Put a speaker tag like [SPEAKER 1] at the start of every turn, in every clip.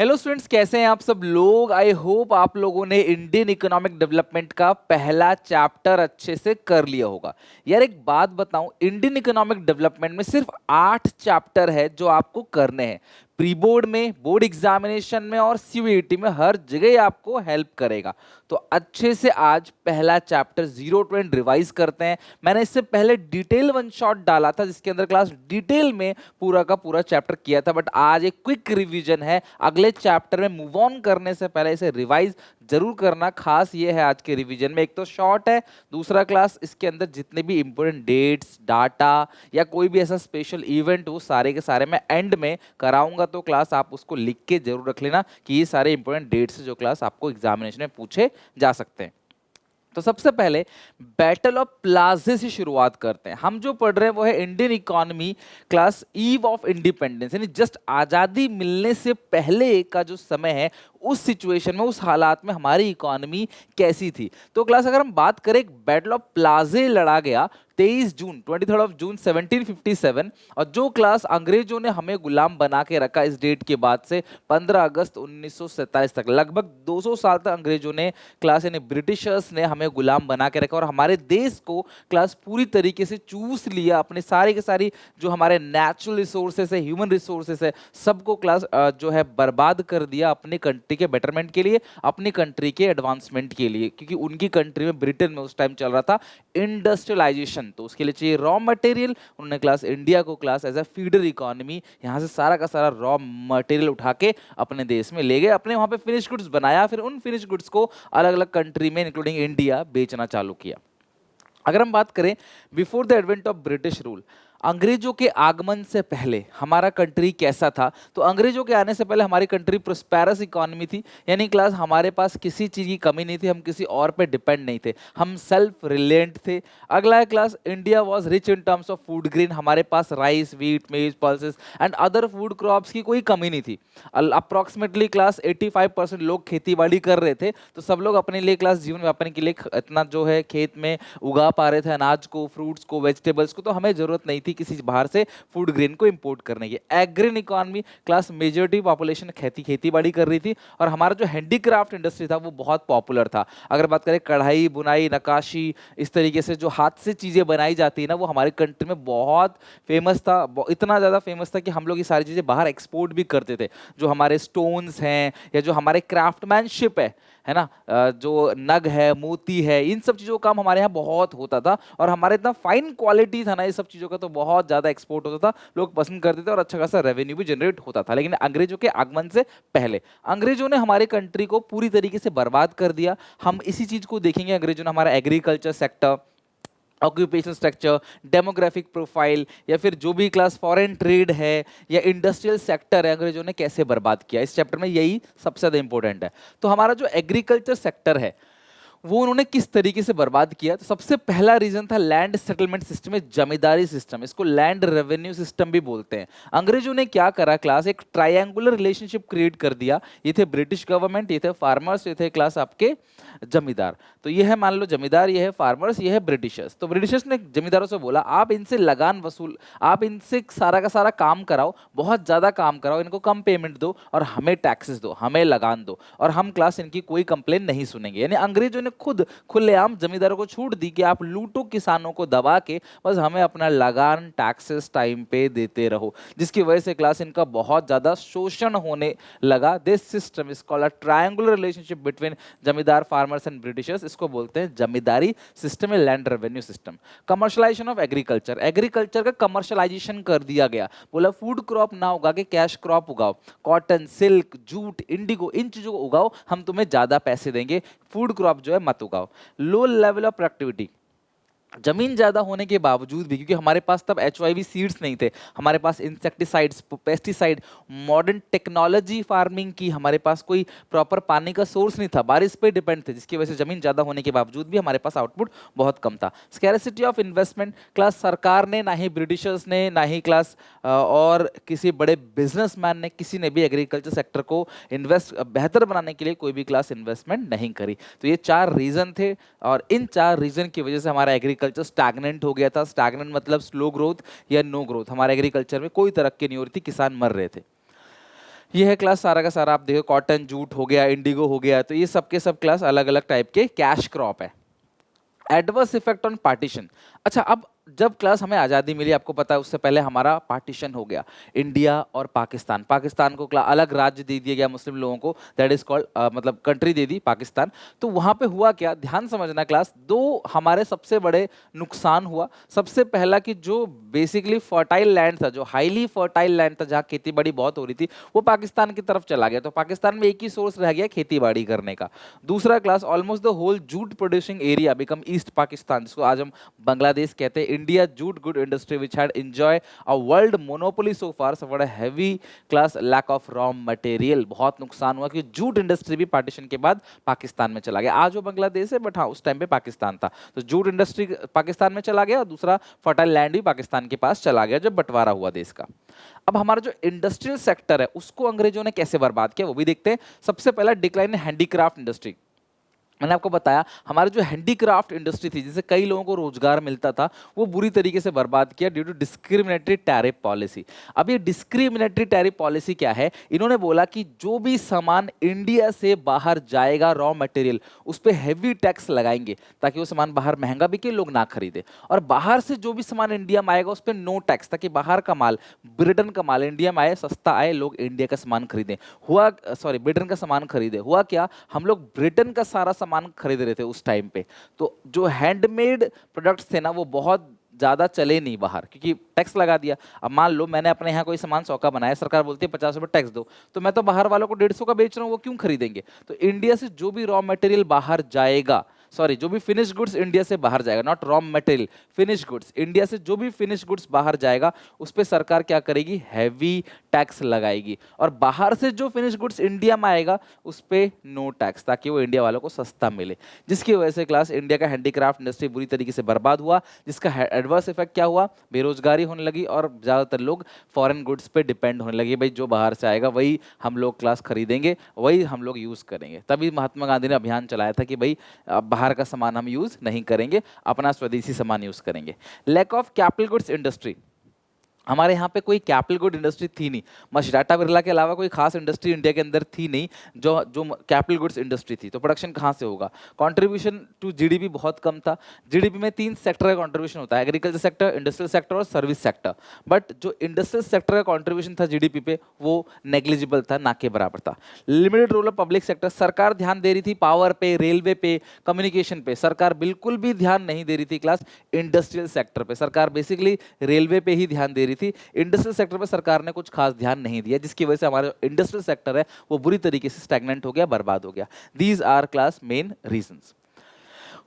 [SPEAKER 1] Hello students, कैसे हैं आप सब लोग। आई होप आप लोगों ने इंडियन इकोनॉमिक डेवलपमेंट का पहला चैप्टर अच्छे से कर लिया होगा। यार एक बात बताऊं, इंडियन इकोनॉमिक डेवलपमेंट में सिर्फ 8 चैप्टर है जो आपको करने हैं। प्री बोर्ड में, बोर्ड एग्जामिनेशन में और सीयूईटी में हर जगह ये आपको हेल्प करेगा। तो अच्छे से आज पहला चैप्टर 0 to 10 रिवाइज करते हैं। मैंने इससे पहले डिटेल वन शॉट डाला था जिसके अंदर क्लास डिटेल में पूरा का पूरा चैप्टर किया था, बट आज एक क्विक रिवीजन है। अगले चैप्टर में मूव ऑन करने से पहले इसे रिवाइज जरूर करना। खास ये है आज के रिवीजन में, एक तो शॉर्ट है, दूसरा क्लास इसके अंदर जितने भी इंपॉर्टेंट डेट्स, डाटा या कोई भी ऐसा स्पेशल इवेंट हो सारे के सारे मैं एंड में कराऊंगा। तो क्लास आप उसको लिख के जरूर रख लेना कि ये सारे इंपॉर्टेंट डेट्स जो क्लास आपको एग्जामिनेशन में पूछे जा सकते हैं। तो सबसे पहले बैटल ऑफ प्लाजे से शुरुआत करते हैं। हम जो पढ़ रहे हैं वो है Indian economy class eve of independence, यानी जस्ट आज़ादी मिलने से पहले का जो समय है, उस सिचुएशन में, उस हालात में हमारी इकोनॉमी कैसी थी। तो क्लास अगर हम बात करें, बैटल ऑफ प्लाजे लड़ा गया 23 जून 1757। और जो क्लास अंग्रेजों ने हमें गुलाम बना के रखा इस डेट के बाद से 15 अगस्त 1947 तक, लगभग 200 साल तक अंग्रेजों ने क्लास, यानी ब्रिटिशर्स ने हमें गुलाम बना के रखा और हमारे देश को क्लास पूरी तरीके से चूस लिया। अपने सारे के सारी जो हमारे नेचुरल रिसोर्सेस है, ह्यूमन रिसोर्सेस है, सबको क्लास जो है बर्बाद कर दिया अपनी कंट्री के बेटरमेंट के लिए, अपनी कंट्री के एडवांसमेंट के लिए। क्योंकि उनकी कंट्री में, ब्रिटेन में उस टाइम चल रहा था इंडस्ट्रियलाइजेशन, तो उसके लिए चाहिए रॉ मटेरियल। उन्होंने क्लास इंडिया को class as a feeder economy यहाँ से सारा का सारा रॉ मटेरियल उठा के अपने देश में ले गए, अपने वहाँ पे फिनिश गुड्स बनाया, फिर उन फिनिश गुड्स को अलग अलग कंट्री में इंक्लूडिंग इंडिया बेचना चालू किया। अगर हम बात करें before the advent of British rule, अंग्रेजों के आगमन से पहले हमारा कंट्री कैसा था। तो अंग्रेजों के आने से पहले हमारी कंट्री प्रोस्पेरस इकोनॉमी थी, यानी क्लास हमारे पास किसी चीज़ की कमी नहीं थी, हम किसी और पे डिपेंड नहीं थे, हम सेल्फ रिलेंट थे। अगला है class, India was rich in terms of food grain, हमारे पास राइस, व्हीट, मेज, pulses and other food crops की कोई कमी नहीं थी। अप्रॉक्सीमेटली क्लास 85% लोग खेती बाड़ी कर रहे थे, तो सब लोग अपने लिए क्लास जीवन यापन के लिए इतना जो है खेत में उगा पा रहे थे, अनाज को, फ्रूट्स को, वेजिटेबल्स को, तो हमें जरूरत नहीं थी किसी बाहर से फूड ग्रेन को इंपोर्ट करने की। एग्रीन इकोनॉमी, क्लास मेजॉरिटी पॉपुलेशन खेती बाड़ी कर रही थी और हमारा जो हैंडीक्राफ्ट इंडस्ट्री था वो बहुत पॉपुलर था। अगर बात करें कढ़ाई, बुनाई, नक्काशी, इस तरीके से जो हाथ से चीज़ें बनाई जाती है ना, वो हमारी कंट्री में बहुत फेमस था। इतना ज़्यादा फेमस था कि हम लोग ये सारी चीज़ें बाहर एक्सपोर्ट भी करते थे। जो हमारे स्टोन्स हैं या जो हमारे क्राफ्टमैनशिप है ना, जो नग है, मोती है, इन सब चीज़ों का काम हमारे यहाँ बहुत होता था और हमारे इतना फाइन क्वालिटी था ना ये सब चीज़ों का, तो बहुत ज़्यादा एक्सपोर्ट होता था, लोग पसंद करते थे और अच्छा खासा रेवेन्यू भी जनरेट होता था। लेकिन अंग्रेजों के आगमन से पहले अंग्रेजों ने हमारे कंट्री को पूरी तरीके से बर्बाद कर दिया। हम इसी चीज़ को देखेंगे, अंग्रेजों ने हमारा agriculture sector, occupation structure, demographic profile या फिर जो भी क्लास फॉरेन ट्रेड है या इंडस्ट्रियल सेक्टर है, अंग्रेजों ने कैसे बर्बाद किया, इस चैप्टर में यही सबसे ज़्यादा इंपॉर्टेंट है। तो हमारा जो एग्रीकल्चर सेक्टर है वो उन्होंने किस तरीके से बर्बाद किया। तो सबसे पहला रीजन था लैंड सेटलमेंट सिस्टम, जमींदारी सिस्टम, इसको लैंड रेवेन्यू सिस्टम भी बोलते हैं। अंग्रेजों ने क्या करा क्लास, एक ट्रायंगुलर रिलेशनशिप क्रिएट कर दिया। ये थे ब्रिटिश गवर्नमेंट, ये थे फार्मर्स, ये थे क्लास आपके जमींदार। तो ये है, मान लो जमींदार, ये है फार्मर्स, ये है ब्रिटिशर्स। तो ब्रिटिशर्स ने जमींदारों से बोला, आप इनसे लगान वसूल, आप इनसे सारा का सारा काम कराओ, बहुत ज़्यादा काम कराओ, इनको कम पेमेंट दो और हमें टैक्सेस दो, हमें लगान दो, और हम क्लास इनकी कोई कंप्लेन नहीं सुनेंगे। यानी अंग्रेजों ने खुद खुलेआम जमींदारों को छूट दी कि आप लूटो किसानों को दबा के, बस हमें अपना लगान, टैक्सेस टाइम पे देते रहो, जिसकी वजह से क्लास इनका बहुत ज्यादा शोषण होने लगा। This system is called a triangular relationship between zamindar, farmers and Britishers, इसको बोलते हैं जमींदारी सिस्टम या land revenue system. Commercialisation of agriculture, agriculture का कमर्शलाइजेशन कर दिया गया। बोला फूड क्रॉप ना उगा के कैश क्रॉप उगाओ, कॉटन, सिल्क, जूट, इंडिगो, इन चीजों को उगाओ, हम तुम्हें ज्यादा पैसे देंगे, फूड क्रॉप जो है मत उगाओ। लो लेवल ऑफ प्रोडक्टिविटी, जमीन ज्यादा होने के बावजूद भी, क्योंकि हमारे पास तब HIV सीड्स नहीं थे, हमारे पास insecticides, pesticide, modern technology farming की हमारे पास कोई प्रॉपर पानी का सोर्स नहीं था, बारिश पे डिपेंड थे, जिसकी वजह से जमीन ज्यादा होने के बावजूद भी हमारे पास आउटपुट बहुत कम था। स्कैरसिटी ऑफ इन्वेस्टमेंट, क्लास सरकार ने, ना ही ब्रिटिशर्स ने, ना ही क्लास और किसी बड़े बिजनेसमैन ने, किसी ने भी एग्रीकल्चर सेक्टर को इन्वेस्ट बेहतर बनाने के लिए कोई भी क्लास इन्वेस्टमेंट नहीं करी। तो ये 4 रीजन थे और इन 4 रीजन की वजह से हमारा एग्रीकल्चर स्टैग्नेंट हो गया था। स्टैग्नेंट मतलब स्लो ग्रोथ या नो ग्रोथ, हमारे एग्रीकल्चर में कोई तरक्की नहीं हो रही थी, किसान मर रहे थे। ये है क्लास सारा का सारा, आप देखो कॉटन, जूट हो गया, इंडिगो हो गया, तो ये सब के सब क्लास अलग अलग टाइप के कैश क्रॉप है। Adverse effect on partition. अच्छा, अब जब क्लास हमें आज़ादी मिली, आपको पता है उससे पहले हमारा पार्टीशन हो गया, इंडिया और पाकिस्तान। पाकिस्तान को अलग राज्य दे दिया गया मुस्लिम लोगों को, दैट इज कॉल्ड मतलब कंट्री दे दी पाकिस्तान। तो वहां पे हुआ क्या, ध्यान समझना क्लास, दो हमारे सबसे बड़े नुकसान हुआ। सबसे पहला कि जो बेसिकली फर्टाइल लैंड था, जो हाईली फर्टाइल लैंड था, जहाँ खेती बाड़ी बहुत हो रही थी, वो पाकिस्तान की तरफ चला गया। तो पाकिस्तान में एक ही सोर्स रह गया खेती बाड़ी करने का। दूसरा class, almost the whole jute producing area become East Pakistan, जिसको आज हम बांग्लादेश कहते हैं। India jute good industry which had enjoy a world monopoly so far suffered a heavy class lack of raw material. बहुत नुकसान हुआ कि जूट इंडस्ट्री भी पार्टीशन के बाद पाकिस्तान में चला गया। आज वो बांग्लादेश है, बट हाँ उस टाइम पे पाकिस्तान था। तो जूट इंडस्ट्री पाकिस्तान में चला गया, और दूसरा फर्टाइल लैंड भी पाकिस्तान के पास चला गया जब बंटवारा हुआ देश का। अब हमारा जो इंडस्ट्रियल सेक्टर है उसको अंग्रेजों ने कैसे बर्बाद किया वो भी देखते हैं। सबसे पहला, डिक्लाइन इन हैंडीक्राफ्ट इंडस्ट्री। मैंने आपको बताया हमारी जो हैंडीक्राफ्ट इंडस्ट्री थी, जिससे कई लोगों को रोजगार मिलता था, वो बुरी तरीके से बर्बाद किया due to discriminatory tariff policy. अब ये डिस्क्रिमिनेटरी टैरिफ पॉलिसी क्या है, इन्होंने बोला कि जो भी सामान इंडिया से बाहर जाएगा रॉ मटेरियल, उस पर हैवी टैक्स लगाएंगे ताकि वो सामान बाहर महंगा बिके, लोग ना खरीदे। और बाहर से जो भी सामान इंडिया में आएगा उस पर नो टैक्स, ताकि बाहर का माल, ब्रिटेन का माल इंडिया में आए, सस्ता आए, लोग इंडिया का सामान खरीदें। हुआ, सॉरी, ब्रिटेन का सामान खरीदे। हुआ क्या, हम लोग ब्रिटेन का सारा सामान खरीद रहे थे उस टाइम पे। तो जो हैंडमेड प्रोडक्ट्स थे ना, वो बहुत ज्यादा चले नहीं बाहर, क्योंकि टैक्स लगा दिया। अब मान लो मैंने अपने यहाँ कोई सामान 100 का बनाया, सरकार बोलती है 50 रुपए टैक्स दो, तो मैं तो बाहर वालों को 150 का बेच रहा हूँ, वो क्यों खरीदेंगे। तो इंडिया से जो भी रॉ मटेरियल बाहर जाएगा, सॉरी, जो भी फिनिश गुड्स इंडिया से बाहर जाएगा, not raw material, finish goods, India से जो भी फिनिश गुड्स बाहर जाएगा उस पर सरकार क्या करेगी, हैवी टैक्स लगाएगी। और बाहर से जो फिनिश गुड्स इंडिया में आएगा उस पर नो टैक्स, ताकि वो इंडिया वालों को सस्ता मिले। जिसकी वजह से क्लास इंडिया का हैंडीक्राफ्ट इंडस्ट्री बुरी तरीके से बर्बाद हुआ, जिसका एडवर्स इफेक्ट क्या हुआ, बेरोजगारी होने लगी, और ज़्यादातर लोग फॉरेन गुड्स पे डिपेंड होने लगे। भाई जो बाहर से आएगा वही हम लोग क्लास खरीदेंगे, वही हम लोग यूज़ करेंगे। तभी महात्मा गांधी ने अभियान चलाया था कि भाई बाहर का सामान हम यूज़ नहीं करेंगे, अपना स्वदेशी सामान यूज़ करेंगे। Lack of capital goods industry. हमारे यहाँ पे कोई कैपिटल गुड इंडस्ट्री थी नहीं, टाटा बिरला के अलावा कोई खास इंडस्ट्री इंडिया के अंदर थी नहीं जो जो कैपिटल गुड्स इंडस्ट्री थी। तो प्रोडक्शन कहाँ से होगा, कंट्रीब्यूशन टू जीडीपी बहुत कम था। जीडीपी में 3 सेक्टर का कंट्रीब्यूशन होता है, एग्रीकल्चर सेक्टर, इंडस्ट्रियल सेक्टर और सर्विस सेक्टर। बट जो इंडस्ट्रियल सेक्टर का कंट्रीब्यूशन था जीडीपी पे, वो नेग्लिजिबल था, ना के बराबर था। Limited role of public sector, सरकार ध्यान दे रही थी पावर पे, रेलवे पे, कम्युनिकेशन पे, सरकार बिल्कुल भी ध्यान नहीं दे रही थी क्लास इंडस्ट्रियल सेक्टर पे। सरकार बेसिकली रेलवे पे ही ध्यान दे रही थी, इंडस्ट्रियल सेक्टर पे सरकार ने कुछ खास ध्यान नहीं दिया, जिसकी वजह से हमारा इंडस्ट्रियल सेक्टर है वो बुरी तरीके से स्टैग्नेंट हो गया, बर्बाद हो गया। These are class main reasons.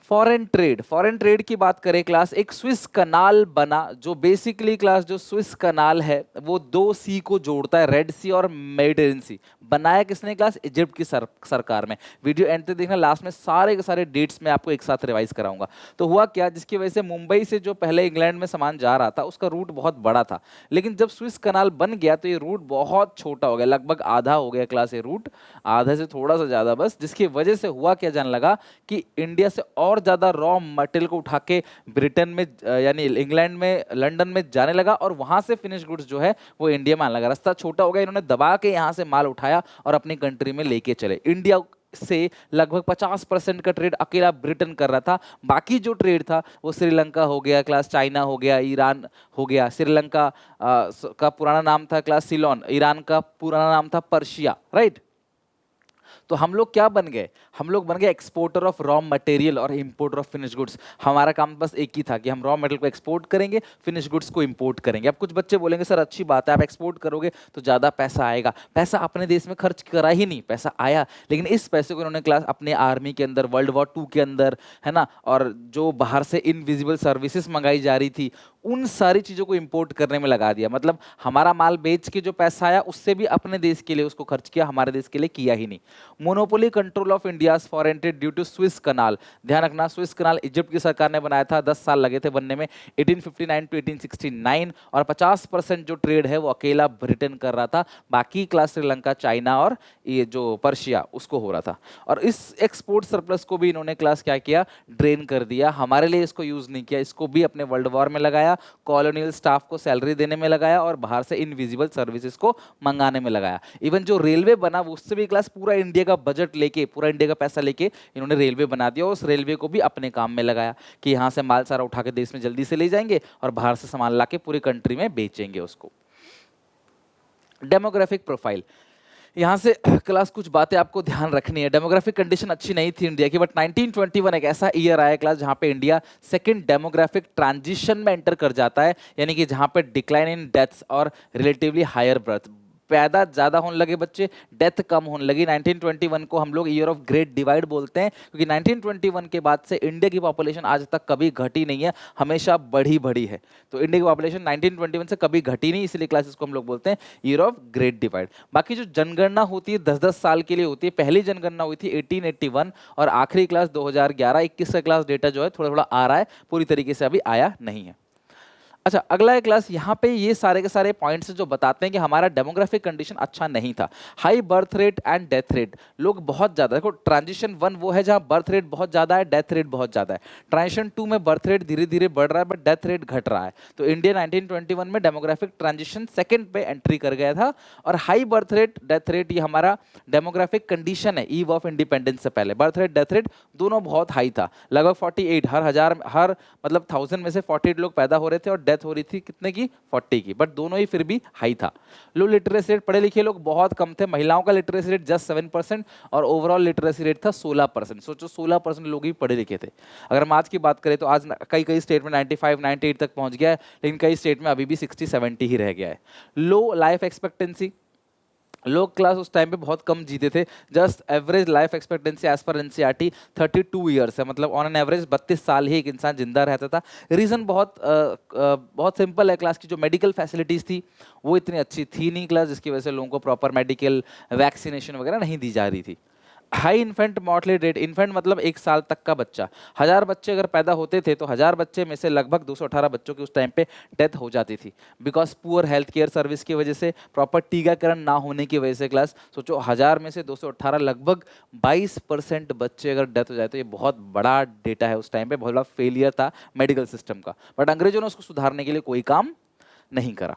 [SPEAKER 1] Foreign trade, foreign trade की बात करें क्लास, एक स्विस कनाल बना, जो बेसिकली क्लास जो स्विस कनाल है वो 2 सी को जोड़ता है, रेड सी और मेडिटेरेनियन सी। बनाया किसने क्लास, इजिप्ट की सरकार में। वीडियो एंड तक देखना, लास्ट में सारे के सारे डेट्स में आपको एक साथ रिवाइज कराऊंगा। तो हुआ क्या, जिसकी वजह से मुंबई से जो पहले इंग्लैंड में सामान जा रहा था उसका रूट बहुत बड़ा था, लेकिन जब स्विस कनाल बन गया तो ये रूट बहुत छोटा हो गया, लगभग आधा हो गया क्लास ये रूट, आधे से थोड़ा सा ज्यादा बस। जिसकी वजह से हुआ क्या, जाने लगा कि इंडिया से और ज्यादा रॉ मटेरियल को उठा के ब्रिटेन में यानी इंग्लैंड में, लंदन में जाने लगा, और वहां से फिनिश गुड्स जो है वो इंडिया में आने लगा। रास्ता छोटा हो गया, इन्होंने दबा के यहाँ से माल उठाया और अपनी कंट्री में लेके चले। इंडिया से लगभग 50% का ट्रेड अकेला ब्रिटेन कर रहा था, बाकी जो ट्रेड था वो श्रीलंका हो गया क्लास, चाइना हो गया, ईरान हो गया। श्रीलंका का पुराना नाम था क्लास सिलोन, ईरान का पुराना नाम था पर्शिया, राइट। तो हम लोग क्या बन गए, हम लोग बन गए एक्सपोर्टर ऑफ रॉ मटेरियल और इंपोर्टर ऑफ फिनिश गुड्स। हमारा काम बस एक ही था कि हम रॉ मटेरियल को एक्सपोर्ट करेंगे, फिनिश गुड्स को इंपोर्ट करेंगे। अब कुछ बच्चे बोलेंगे सर अच्छी बात है, आप एक्सपोर्ट करोगे तो ज़्यादा पैसा आएगा। पैसा अपने देश में खर्च करा ही नहीं, पैसा आया, लेकिन इस पैसे को इन्होंने क्लास अपने आर्मी के अंदर, वर्ल्ड वॉर 2 के अंदर, है ना, और जो बाहर से इनविजिबल सर्विसेज मंगाई जा रही थी उन सारी चीज़ों को इंपोर्ट करने में लगा दिया। मतलब हमारा माल बेच के जो पैसा आया उससे भी अपने देश के लिए उसको खर्च किया, हमारे देश के लिए किया ही नहीं। Monopoly control of India foreign trade due to Suez canal. ध्यान रखना, स्विस कनाल इजिप्ट की सरकार ने बनाया था, 10 साल लगे थे बनने में, 1859 टू 1869, और 50% जो ट्रेड है वो अकेला ब्रिटेन कर रहा था, बाकी क्लास श्रीलंका, चाइना और ये जो पर्शिया उसको हो रहा था। और इस एक्सपोर्ट सरप्लस को भी इन्होंने क्लास क्या किया, ड्रेन कर दिया, हमारे लिए इसको यूज नहीं किया, इसको भी अपने वर्ल्ड वॉर में लगाया लगाया, कॉलोनियल स्टाफ को सैलरी देने में लगाया और बाहर से इनविजिबल सर्विसेज को मंगाने में लगाया। इवन जो रेलवे बना वो उससे भी क्लास पूरा इंडिया का बजट लेके, पूरा इंडिया का पैसा लेके इन्होंने रेलवे बना दिया और उस रेलवे को भी अपने काम में लगाया कि यहाँ से माल सारा उठा के देश में जल्दी से ले जाएंगे और बाहर से सामान ला के पूरी कंट्री में बेचेंगे उसको। डेमोग्राफिक प्रोफाइल, यहाँ से क्लास कुछ बातें आपको ध्यान रखनी है। डेमोग्राफिक कंडीशन अच्छी नहीं थी इंडिया की, बट 1921 एक ऐसा ईयर आया क्लास जहाँ पे इंडिया सेकंड डेमोग्राफिक ट्रांजिशन में एंटर कर जाता है, यानी कि जहाँ पे डिक्लाइन इन डेथ्स और रिलेटिवली हायर बर्थ, पैदा ज़्यादा होने लगे बच्चे, डेथ कम होने लगी। 1921 को हम लोग ईयर ऑफ ग्रेट डिवाइड बोलते हैं, क्योंकि 1921 के बाद से इंडिया की पॉपुलेशन आज तक कभी घटी नहीं है, हमेशा बढ़ी है। तो इंडिया की पॉपुलेशन 1921 से कभी घटी नहीं, इसलिए क्लासेस को हम लोग बोलते हैं ईयर ऑफ ग्रेट डिवाइड। बाकी जो जनगणना होती है 10-10 साल के लिए होती है। पहली जनगणना हुई थी 1881 और आखिरी क्लास 2011-21 का क्लास डेटा जो है थोड़ा थोड़ा आ रहा है, पूरी तरीके से अभी आया नहीं है। अच्छा, अगला है क्लास, यहाँ पे ये सारे के सारे पॉइंट्स जो बताते हैं कि हमारा डेमोग्राफिक कंडीशन अच्छा नहीं था। High birth rate and death rate, लोग बहुत ज़्यादा, देखो ट्रांजिशन 1 वो है जहाँ बर्थ रेट बहुत ज़्यादा है, डेथ रेट बहुत ज़्यादा है। ट्रांजिशन 2 में बर्थ रेट धीरे धीरे बढ़ रहा है बट डेथ रेट घट रहा है। तो इंडिया 1921 में डेमोग्राफिक ट्रांजिशन सेकेंड पे एंट्री कर गया था। और high birth rate, death rate, ये हमारा डेमोग्राफिक कंडीशन है ईव ऑफ इंडिपेंडेंस से पहले। बर्थ रेट, डेथ रेट दोनों बहुत हाई था, लगभग 48, हर मतलब 1000 में से 48 लोग पैदा हो रहे थे और डेथ हो रही थी कितने की, 40 की, बट दोनों ही फिर भी हाई था। लो लिटरेसी रेट, पढ़े लिखे लोग बहुत कम थे, महिलाओं का लिटरेसी रेट जस्ट 7% और ओवरऑल लिटरेसी रेट था 16%। सोचो 16% लोग ही पढ़े लिखे थे। अगर हम आज की बात करें तो आज कई कई स्टेट में 95-98 तक पहुंच गया है, लेकिन कई स्टेट में अभी भी 60-70 ही रह गया है। लो लाइफ एक्सपेक्टेंसी, लोग क्लास उस टाइम पे बहुत कम जीते थे। Just average life expectancy as per NCERT 32 years है, मतलब ऑन एन एवरेज 32 साल ही एक इंसान जिंदा रहता था। रीज़न बहुत सिंपल है क्लास की, जो मेडिकल फैसिलिटीज़ थी वो इतनी अच्छी थी नहीं क्लास, जिसकी वजह से लोगों को प्रॉपर मेडिकल वैक्सीनेशन वगैरह नहीं दी जा रही थी। High infant mortality rate, infant मतलब 1 साल तक का बच्चा, 1000 बच्चे अगर पैदा होते थे तो 1000 बच्चे में से लगभग 218 बच्चों की उस टाइम पे डेथ हो जाती थी, because poor health care service की वजह से, प्रॉपर टीकाकरण ना होने की वजह से। क्लास सोचो 1000 में से 218, लगभग 22% बच्चे अगर डेथ हो जाए तो ये बहुत बड़ा डेटा है। उस टाइम पे बहुत बड़ा फेलियर था मेडिकल सिस्टम का, बट अंग्रेजों ने उसको सुधारने के लिए कोई काम नहीं करा।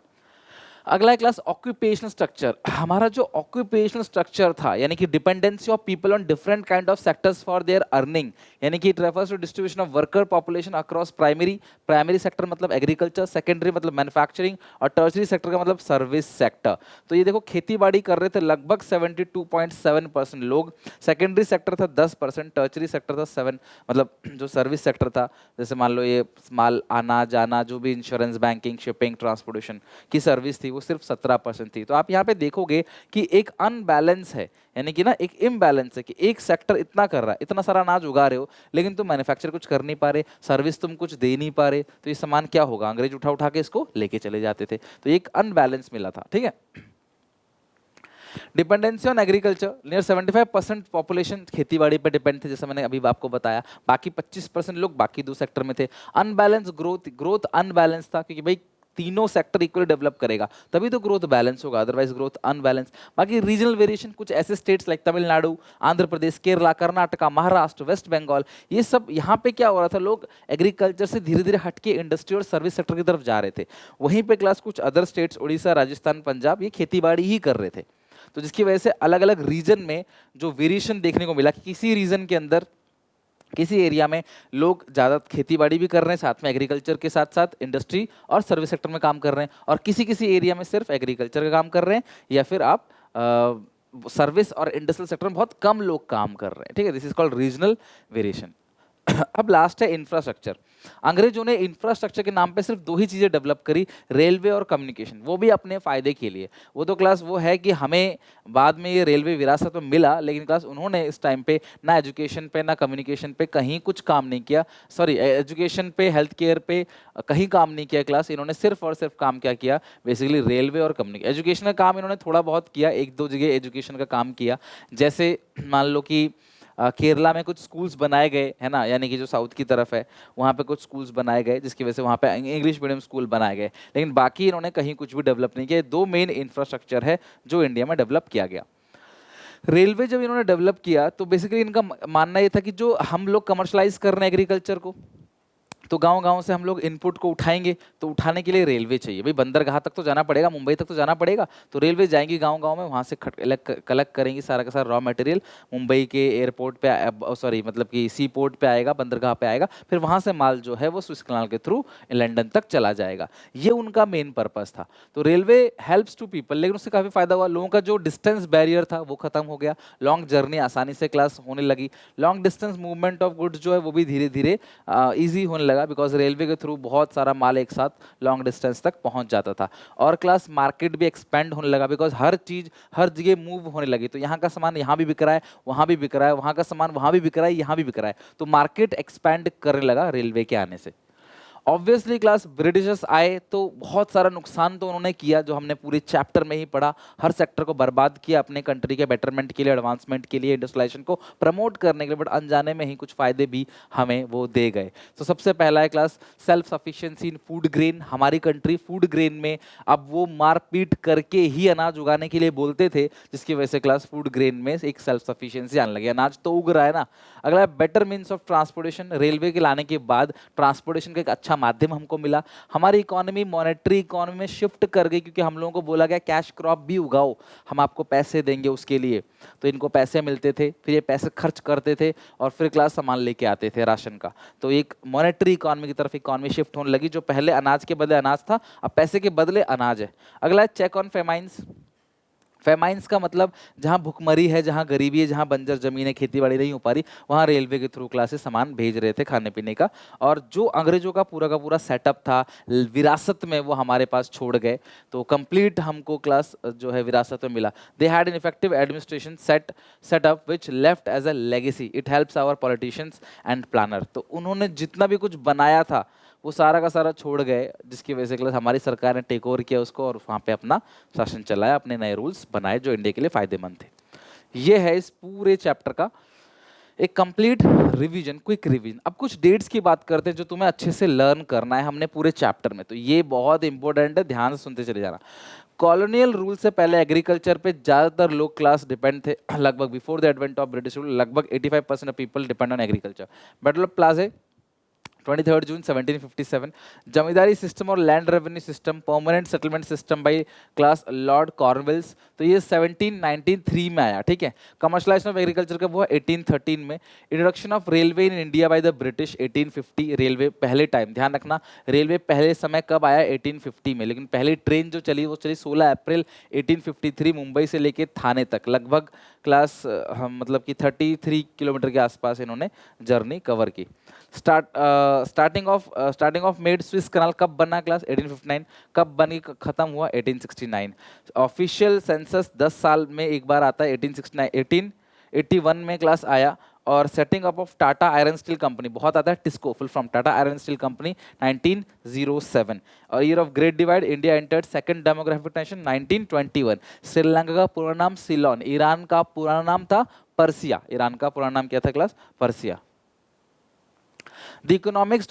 [SPEAKER 1] अगला है क्लास ऑक्यूपेशनल स्ट्रक्चर। हमारा जो ऑक्यूपेशनल स्ट्रक्चर था, यानी कि dependency of people on different kind of sectors for their earning, यानी कि it refers to distribution of worker population across primary sector मतलब एग्रीकल्चर, सेकेंडरी मतलब मैन्युफैक्चरिंग और टर्शरी सेक्टर का मतलब सर्विस सेक्टर। तो ये देखो खेती बाड़ी कर रहे थे लगभग 72.7% लोग, सेकेंडरी सेक्टर था 10%, टर्शरी सेक्टर था 7, मतलब जो सर्विस सेक्टर था, जैसे मान लो ये माल आना जाना, जो भी इंश्योरेंस, बैंकिंग, शिपिंग, ट्रांसपोर्टेशन की सर्विस थी, वो सिर्फ 17% थी। तो आप यहाँ पे देखोगे कि एक अनबैलेंस है, यानी कि ना एक इम्बैलेंस है कि एक सेक्टर इतना कर रहा है, इतना सारा अनाज उगा रहे हो, लेकिन तुम मैन्युफैक्चर कुछ कर नहीं पा रहे, सर्विस तुम कुछ दे नहीं पा रहे, तो ये सामान क्या होगा, अंग्रेज उठा उठा के इसको लेके चले जाते थे। तो एक अनबैलेंस मिला था, ठीक है। Dependency on agriculture, near 75% population खेतीबाड़ी पर डिपेंड थे, जैसे मैंने अभी आपको बताया। बाकी 25% लोग बाकी 2 सेक्टर में थे। अनबैलेंस ग्रोथ अनबैलेंस था, क्योंकि भाई तीनों सेक्टर इक्वली डेवलप करेगा तभी तो ग्रोथ बैलेंस होगा, अदरवाइज ग्रोथ अनबैलेंस। बाकी रीजनल वेरिएशन, कुछ ऐसे states like Tamil Nadu, Andhra Pradesh, Kerala, Karnataka, Maharashtra, waste Bengal, ये सब यहाँ पे क्या हो रहा था, लोग एग्रीकल्चर से धीरे धीरे हटके इंडस्ट्री और सर्विस सेक्टर की तरफ जा रहे थे। वहीं पे क्लास कुछ अदर स्टेट्स, उड़ीसा, राजस्थान, पंजाब, ये खेती बाड़ी ही कर रहे थे। तो जिसकी वजह से अलग अलग रीजन में जो वेरिएशन देखने को मिला कि किसी रीजन के अंदर, किसी एरिया में लोग ज़्यादा खेतीबाड़ी भी कर रहे हैं, साथ में एग्रीकल्चर के साथ साथ इंडस्ट्री और सर्विस सेक्टर में काम कर रहे हैं, और किसी किसी एरिया में सिर्फ एग्रीकल्चर का काम कर रहे हैं, या फिर आप सर्विस और इंडस्ट्रियल सेक्टर में बहुत कम लोग काम कर रहे हैं, ठीक है। This is called regional variation. अब लास्ट है इंफ्रास्ट्रक्चर। अंग्रेजों ने इंफ्रास्ट्रक्चर के नाम पे सिर्फ 2 ही चीज़ें डेवलप करी, रेलवे और कम्युनिकेशन, वो भी अपने फ़ायदे के लिए। वो तो क्लास वो है कि हमें बाद में ये रेलवे विरासत में मिला, लेकिन क्लास उन्होंने इस टाइम पे ना एजुकेशन पे ना कम्युनिकेशन पे कहीं कुछ काम नहीं किया, सॉरी एजुकेशन पे, हेल्थ केयर पे कहीं काम नहीं किया क्लास। इन्होंने सिर्फ और सिर्फ काम क्या किया, बेसिकली रेलवे और कम्युनिकेशन। एजुकेशन का काम इन्होंने थोड़ा बहुत किया, 1-2 जगह एजुकेशन का काम किया, जैसे मान लो कि केरला में कुछ स्कूल्स बनाए गए, है ना, यानी कि जो साउथ की तरफ है वहाँ पे कुछ स्कूल्स बनाए गए, जिसकी वजह से वहाँ पे इंग्लिश मीडियम स्कूल बनाए गए, लेकिन बाकी इन्होंने कहीं कुछ भी डेवलप नहीं किया। 2 मेन इंफ्रास्ट्रक्चर है जो इंडिया में डेवलप किया गया। रेलवे जब इन्होंने डेवलप किया तो बेसिकली इनका मानना ये था कि जो हम लोग कमर्शलाइज कर रहे हैं एग्रीकल्चर को, तो गांव गांव से हम लोग इनपुट को उठाएंगे, तो उठाने के लिए रेलवे चाहिए भाई, बंदरगाह तक तो जाना पड़ेगा, मुंबई तक तो जाना पड़ेगा, तो रेलवे जाएंगी गांव गांव में, वहां से कलेक्ट करेंगी सारा का सारा रॉ मटेरियल, मुंबई के एयरपोर्ट पे, सॉरी मतलब कि सी पोर्ट पे आएगा, बंदरगाह पे आएगा, फिर वहां से माल जो है वो स्विस कनाल के थ्रू लंदन तक चला जाएगा। ये उनका मेन पर्पस था। तो रेलवे हेल्प्स टू पीपल, लेकिन उससे काफी फायदा हुआ, लोगों का जो डिस्टेंस बैरियर था वो खत्म हो गया, लॉन्ग जर्नी आसानी से क्लास होने लगी, long distance movement of goods जो है वो भी धीरे धीरे ईजी होने लगा, बिकॉज रेलवे के थ्रू बहुत सारा माल एक साथ लॉन्ग डिस्टेंस तक पहुंच जाता था। और क्लास मार्केट भी एक्सपेंड होने लगा, बिकॉज हर चीज हर जगह मूव होने लगी, तो यहाँ का सामान यहाँ भी बिक रहा है, वहाँ भी बिक रहा है, वहाँ का सामान वहाँ भी बिक रहा है, यहाँ भी बिक रहा है, तो मार्केट एक्सपेंड करने लगा रेलवे के आने से। ऑब्वियसली क्लास ब्रिटिशर्स आए तो बहुत सारा नुकसान तो उन्होंने किया, जो हमने पूरे चैप्टर में ही पढ़ा, हर सेक्टर को बर्बाद किया अपने कंट्री के बेटरमेंट के लिए, एडवांसमेंट के लिए, इंडस्ट्रियलाइजेशन को प्रमोट करने के लिए, बट अनजाने में ही कुछ फायदे भी हमें वो दे गए। तो सबसे पहला है क्लास सेल्फ सफिशिएंसी इन फूड ग्रेन। हमारी कंट्री फूड ग्रेन में अब वो मारपीट करके ही अनाज उगाने के लिए बोलते थे, जिसकी वजह से क्लास फूड ग्रेन में एक सेल्फ सफिशिएंसी आने लगी, अनाज तो उग रहा है ना। अगला better means of transportation, railway के लाने के बाद ट्रांसपोर्टेशन का एक अच्छा माध्यम हमको मिला, हमारी इकोनॉमी मॉनेटरी इकोनॉमी में शिफ्ट कर गई, क्योंकि हम लोगों को बोला गया कैश क्रॉप भी उगाओ, हम आपको पैसे देंगे उसके लिए। तो इनको पैसे मिलते थे, फिर ये पैसे खर्च करते थे और फिर क्लास सामान लेके आते थे राशन का। तो एक मॉनेटरी इकोनॉमी की तरफ इकोनॉमी शिफ्ट होने लगी, जो पहले अनाज के बदले अनाज था, अब पैसे के बदले अनाज है। अगला है चेक ऑन फेमाइंस। फेमाइंस का मतलब जहाँ भुखमरी है, जहाँ गरीबी है, जहाँ बंजर जमीन है, खेती बाड़ी नहीं हो पा रही, वहाँ रेलवे के थ्रू क्लासेस सामान भेज रहे थे खाने पीने का। और जो अंग्रेजों का पूरा सेटअप था विरासत में, वो हमारे पास छोड़ गए, तो कंप्लीट हमको क्लास जो है विरासत में मिला। They had an effective administration setup which left as a legacy, it helps our politicians and planner. तो उन्होंने जितना भी कुछ बनाया था वो सारा का सारा छोड़ गए, जिसकी वजह से क्लास हमारी सरकार ने टेक ओवर किया उसको और वहाँ पे अपना शासन चलाया, अपने नए रूल्स बनाए जो इंडिया के लिए फायदेमंद थे। ये है इस पूरे चैप्टर का एक कंप्लीट रिवीजन, क्विक रिवीजन। अब कुछ डेट्स की बात करते हैं जो तुम्हें अच्छे से लर्न करना है हमने पूरे चैप्टर में, तो ये बहुत इंपॉर्टेंट है, ध्यान से सुनते चले जाना। कॉलोनियल रूल से पहले एग्रीकल्चर पे ज़्यादातर लोग क्लास डिपेंड थे, लगभग before the advent of British rule लगभग 85% of people depend on agriculture. Battle of Plassey 23 June 1757। Zamindari system और land revenue system, permanent settlement system by class Lord Cornwallis, तो ये 1793 में आया, ठीक है। कमर्शलाइजेशन ऑफ एग्रीकल्चर कब हुआ? 1813 में। Introduction of railway in India by the British 1850। Railway पहले टाइम, ध्यान रखना, रेलवे पहले समय कब आया? 1850 में, लेकिन पहली ट्रेन जो चली वो चली 16 अप्रैल 1853 मुंबई से लेके थाने तक, लगभग क्लास हम मतलब कि 33 किलोमीटर के आसपास इन्होंने जर्नी कवर की। Starting of made Suez canal कब बना क्लास? 1859। कब बनी खत्म हुआ? 1869। ऑफिशियल सेंसस 10 साल में एक बार आता है, 1869 1881 में क्लास आया। और setting up of Tata iron steel company बहुत आता है, TISCO full from Tata iron steel company 1907। और year of great divide, India entered second demographic tension 1921। Sri Lanka का पुराना नाम सिलोन, ईरान का पुराना नाम था पर्सिया। ईरान का पुराना नाम क्या था class? Persia. The economics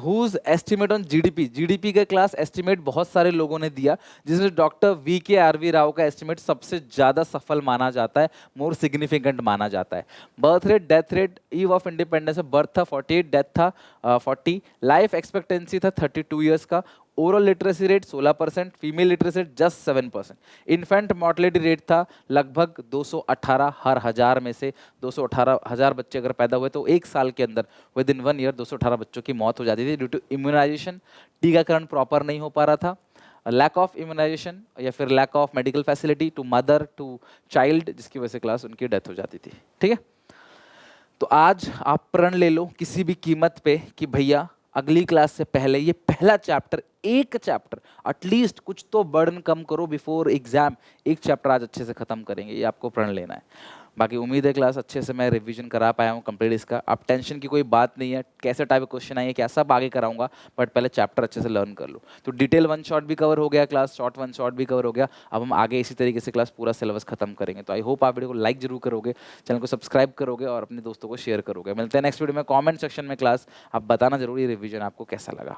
[SPEAKER 1] whose estimate on GDP का क्लास एस्टिमेट बहुत सारे लोगों ने दिया, जिसमें डॉक्टर VKRV राव का एस्टिमेट सबसे ज्यादा सफल माना जाता है, मोर सिग्निफिकेंट माना जाता है। Birth rate, death rate, eve of independence birth था 48, डेथ था 40, लाइफ एक्सपेक्टेंसी था 32 ईयर्स का, oral literacy rate 16%, female literacy rate just 7%, infant mortality rate था लगभग 218 हर हजार में से। 218 हजार बच्चे अगर पैदा हुए तो एक साल के अंदर विद इन 1 ईयर 218 बच्चों की मौत हो जाती थी ड्यू टू इम्यूनाइजेशन। टीकाकरण प्रॉपर नहीं हो पा रहा था, लैक ऑफ इम्यूनाइजेशन या फिर lack of medical facility to mother to child, जिसकी वजह से क्लास उनकी डेथ हो जाती थी, ठीक है। तो आज आप प्रण ले लो किसी भी कीमत पे कि भैया अगली क्लास से पहले ये पहला चैप्टर, एक चैप्टर एटलीस्ट कुछ तो बर्डन कम करो बिफोर एग्जाम, एक चैप्टर आज अच्छे से खत्म करेंगे, ये आपको प्रण लेना है। बाकी उम्मीद है क्लास अच्छे से मैं रिवीजन करा पाया हूँ कंप्लीट इसका। अब टेंशन की कोई बात नहीं है, कैसे टाइप क्वेश्चन आए क्या सब आगे कराऊंगा, बट पहले चैप्टर अच्छे से लर्न कर लो। तो डिटेल 1 शॉट भी कवर हो गया क्लास, शॉर्ट 1 शॉट भी कवर हो गया। अब हम आगे इसी तरीके से क्लास पूरा सिलेबस खत्म करेंगे। तो आई होप आप वीडियो को लाइक जरूर करोगे, चैनल को सब्सक्राइब करोगे और अपने दोस्तों को शेयर करोगे। मिलते हैं नेक्स्ट वीडियो में। कॉमेंट सेक्शन में क्लास आप बताना जरूरी रिविजन आपको कैसा लगा।